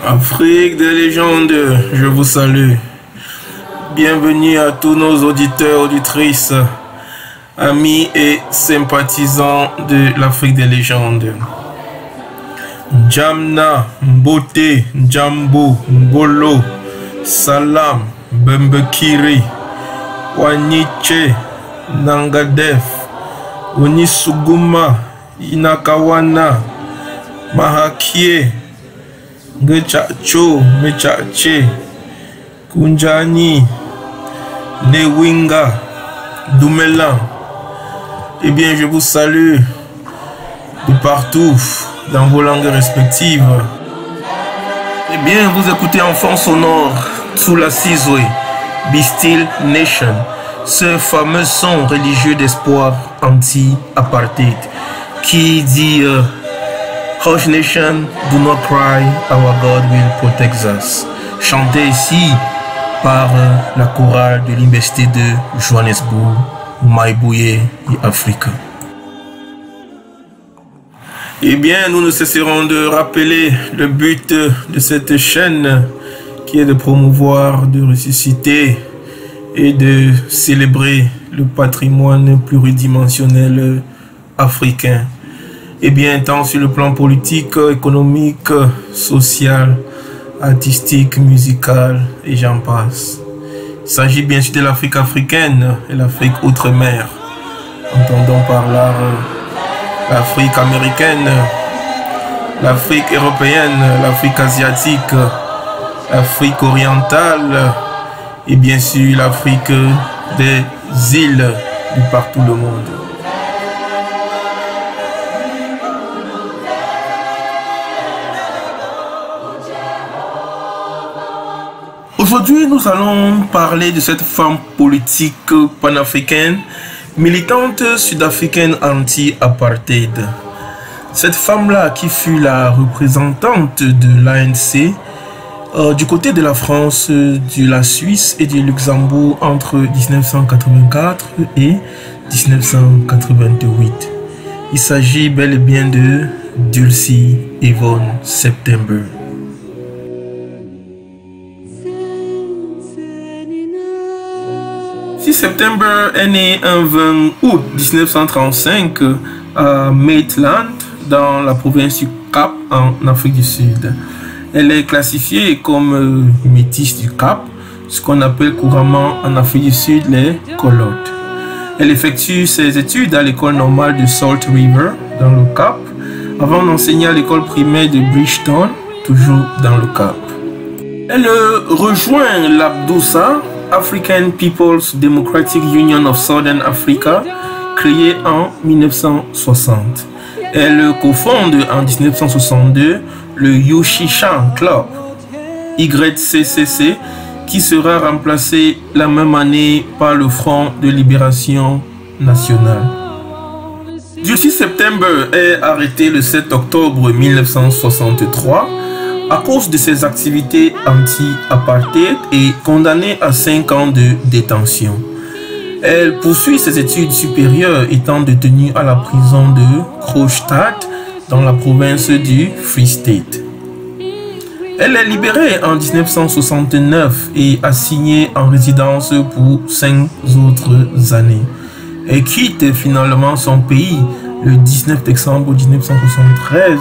Afrique des légendes, je vous salue. Bienvenue à tous nos auditeurs, auditrices, amis et sympathisants de l'Afrique des légendes. Jamna, Mbote, Njambo, Mbolo, Salam, Bembekiri, Waniche, Nangadef, Onisuguma, Inakawana, Mahakie, Ngechacho, Mechache, Kunjani, Newinga, Doumelan. Eh bien, je vous salue de partout, dans vos langues respectives. Eh bien, vous écoutez en fond sonore, sous la Sizwe, Be Still Nation, ce fameux son religieux d'espoir anti-apartheid, qui dit Hush Nation, do not cry, our God will protect us. Chanté ici par la chorale de l'Université de Johannesburg, Maïbouye et Africa. Eh bien, nous ne cesserons de rappeler le but de cette chaîne qui est de promouvoir, de ressusciter et de célébrer le patrimoine pluridimensionnel africain. Eh bien, tant sur le plan politique, économique, social, artistique, musical et j'en passe. Il s'agit bien sûr de l'Afrique africaine et l'Afrique outre-mer. Entendons par là l'Afrique américaine, l'Afrique européenne, l'Afrique asiatique, l'Afrique orientale et bien sûr l'Afrique des îles de partout le monde. Aujourd'hui, nous allons parler de cette femme politique panafricaine, militante sud-africaine anti-apartheid. Cette femme-là qui fut la représentante de l'ANC du côté de la France, de la Suisse et du Luxembourg entre 1984 et 1988. Il s'agit bel et bien de Dulcie Yvonne September. September est née un 20 août 1935 à Maitland, dans la province du Cap, en Afrique du Sud. Elle est classifiée comme métisse du Cap, ce qu'on appelle couramment en Afrique du Sud les colottes. Elle effectue ses études à l'école normale de Salt River, dans le Cap, avant d'enseigner à l'école primaire de Bridgeton, toujours dans le Cap. Elle rejoint l'Abdoussa, African People's Democratic Union of Southern Africa, créée en 1960. Elle cofonde en 1962 le Yushishan Club, YCCC, qui sera remplacé la même année par le Front de Libération Nationale. Dulcie September est arrêtée le 7 octobre 1963 à cause de ses activités anti-apartheid et condamnée à 5 ans de détention. Elle poursuit ses études supérieures étant détenue à la prison de Kroonstad dans la province du Free State. Elle est libérée en 1969 et assignée en résidence pour 5 autres années. Elle quitte finalement son pays le 19 décembre 1973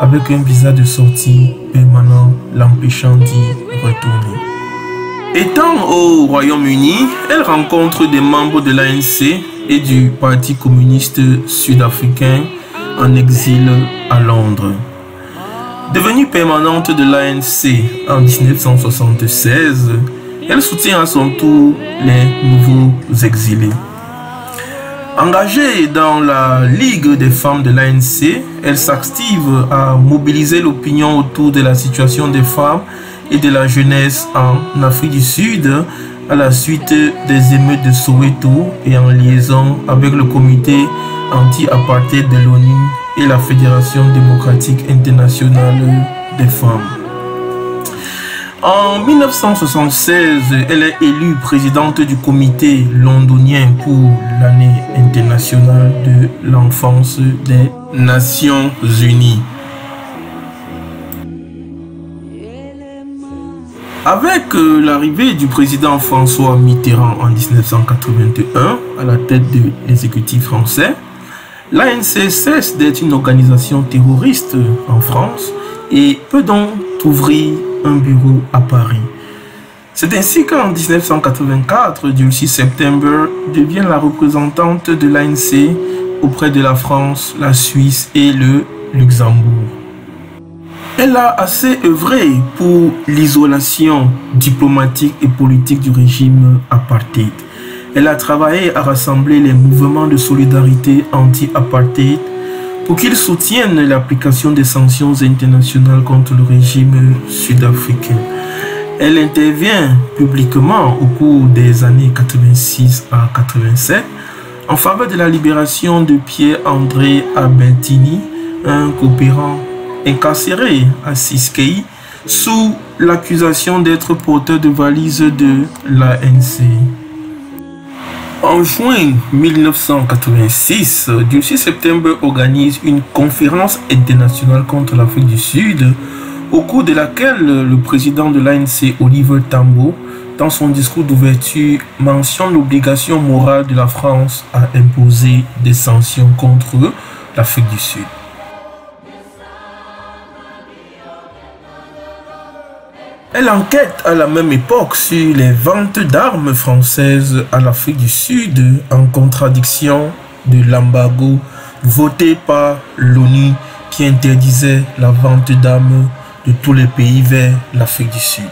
avec un visa de sortie permanent l'empêchant d'y retourner. Étant au Royaume-Uni, elle rencontre des membres de l'ANC et du Parti communiste sud-africain en exil à Londres. Devenue permanente de l'ANC en 1976, elle soutient à son tour les nouveaux exilés. Engagée dans la Ligue des femmes de l'ANC, elle s'active à mobiliser l'opinion autour de la situation des femmes et de la jeunesse en Afrique du Sud à la suite des émeutes de Soweto et en liaison avec le comité anti-apartheid de l'ONU et la Fédération démocratique internationale des femmes. En 1976, elle est élue présidente du comité londonien pour l'année internationale de l'enfance des Nations Unies. Avec l'arrivée du président François Mitterrand en 1981 à la tête de l'exécutif français, l'ANC cesse d'être une organisation terroriste en France et peut donc ouvrir un bureau à Paris. C'est ainsi qu'en 1984, Dulcie September devient la représentante de l'ANC auprès de la France, la Suisse et le Luxembourg. Elle a assez œuvré pour l'isolation diplomatique et politique du régime apartheid. Elle a travaillé à rassembler les mouvements de solidarité anti-apartheid pour qu'ils soutiennent l'application des sanctions internationales contre le régime sud-africain. Elle intervient publiquement au cours des années 86 à 87 en faveur de la libération de Pierre-André Albertini, un coopérant incarcéré à Ciskei sous l'accusation d'être porteur de valises de l'ANC. En juin 1986, Dulcie September organise une conférence internationale contre l'Afrique du Sud, au cours de laquelle le président de l'ANC, Oliver Tambo, dans son discours d'ouverture, mentionne l'obligation morale de la France à imposer des sanctions contre l'Afrique du Sud. Elle enquête à la même époque sur les ventes d'armes françaises à l'Afrique du Sud en contradiction de l'embargo voté par l'ONU qui interdisait la vente d'armes de tous les pays vers l'Afrique du Sud.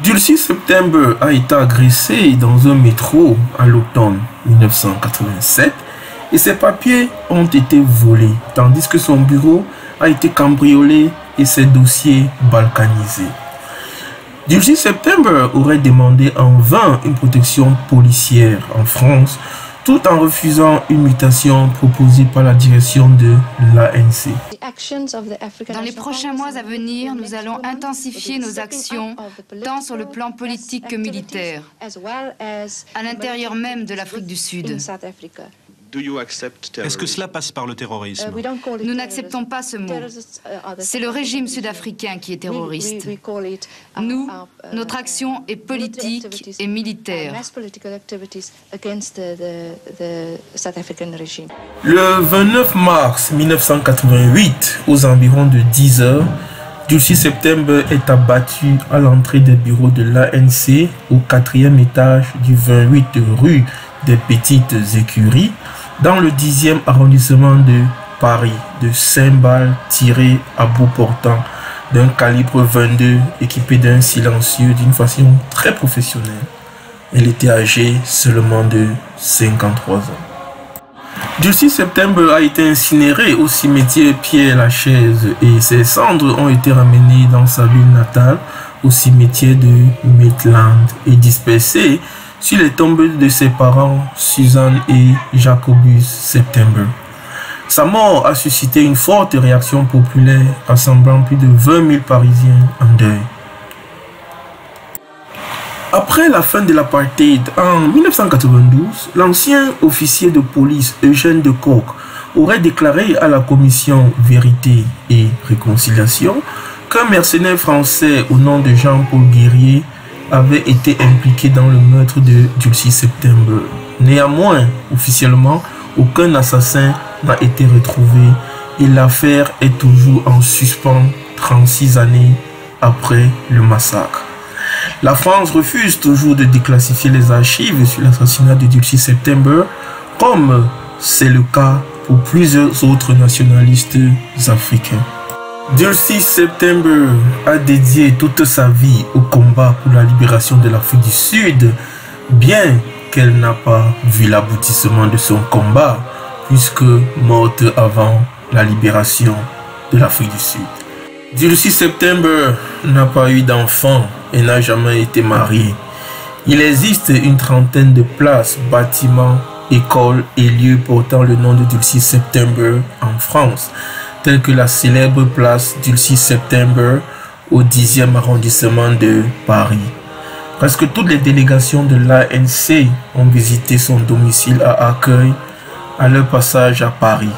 Dulcie September a été agressée dans un métro à l'automne 1987 et ses papiers ont été volés, tandis que son bureau a été cambriolé et ses dossiers balkanisés. Dulcie September aurait demandé en vain une protection policière en France, tout en refusant une mutation proposée par la direction de l'ANC. Dans les prochains mois à venir, nous allons intensifier nos actions, tant sur le plan politique que militaire, à l'intérieur même de l'Afrique du Sud. Est-ce que cela passe par le terrorisme? Nous n'acceptons pas ce mot. C'est le régime sud-africain qui est terroriste. Nous, notre action est politique et militaire. Le 29 mars 1988, aux environs de 10 heures, Dulcie September est abattue à l'entrée des bureaux de l'ANC au 4e étage du 28 rue des Petites Écuries, dans le 10e arrondissement de Paris, de 5 balles tirées à bout portant d'un calibre 22 équipé d'un silencieux d'une façon très professionnelle. Elle était âgée seulement de 53 ans. Dulcie September a été incinérée au cimetière Père-Lachaise et ses cendres ont été ramenées dans sa ville natale, au cimetière de Maitland, et dispersées sur les tombes de ses parents, Suzanne et Jacobus September. Sa mort a suscité une forte réaction populaire, rassemblant plus de 20 000 Parisiens en deuil. Après la fin de l'apartheid en 1992, l'ancien officier de police Eugène Decoq aurait déclaré à la commission Vérité et Réconciliation qu'un mercenaire français au nom de Jean-Paul Guerrier avait été impliqué dans le meurtre de Dulcie September. Néanmoins, officiellement, aucun assassin n'a été retrouvé et l'affaire est toujours en suspens 36 années après le massacre. La France refuse toujours de déclassifier les archives sur l'assassinat de Dulcie September, comme c'est le cas pour plusieurs autres nationalistes africains. Dulcie September a dédié toute sa vie au combat pour la libération de l'Afrique du Sud, bien qu'elle n'a pas vu l'aboutissement de son combat, puisque morte avant la libération de l'Afrique du Sud. Dulcie September n'a pas eu d'enfant et n'a jamais été mariée. Il existe une trentaine de places, bâtiments, écoles et lieux portant le nom de Dulcie September en France, tels que la célèbre place Dulcie September au 10e arrondissement de Paris. Presque toutes les délégations de l'ANC ont visité son domicile à Accueil à leur passage à Paris.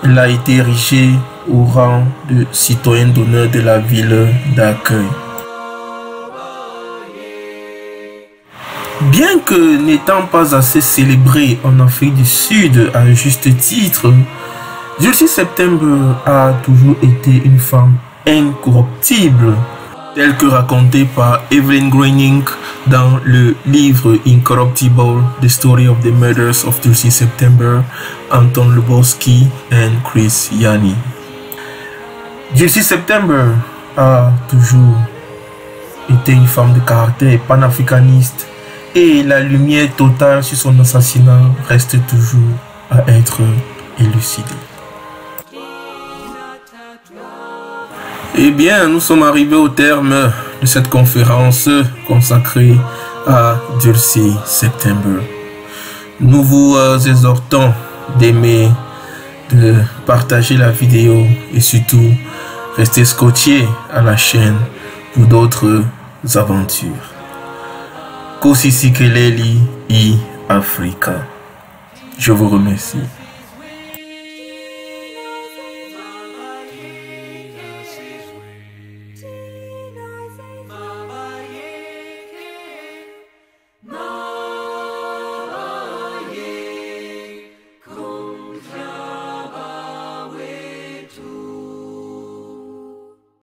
Elle a été érigée au rang de citoyen d'honneur de la ville d'accueil. Bien que n'étant pas assez célébrée en Afrique du Sud à juste titre, Dulcie September a toujours été une femme incorruptible, telle que racontée par Evelyn Groening dans le livre Incorruptible, The Story of the Murders of Dulcie September, Anton Lubowski et Chris Yanni. Dulcie September a toujours été une femme de caractère panafricaniste et la lumière totale sur son assassinat reste toujours à être élucidée. Eh bien, nous sommes arrivés au terme de cette conférence consacrée à Dulcie September. Nous vous exhortons d'aimer, de partager la vidéo et surtout rester scotché à la chaîne pour d'autres aventures. Kosi Sikeleli i Africa. Je vous remercie.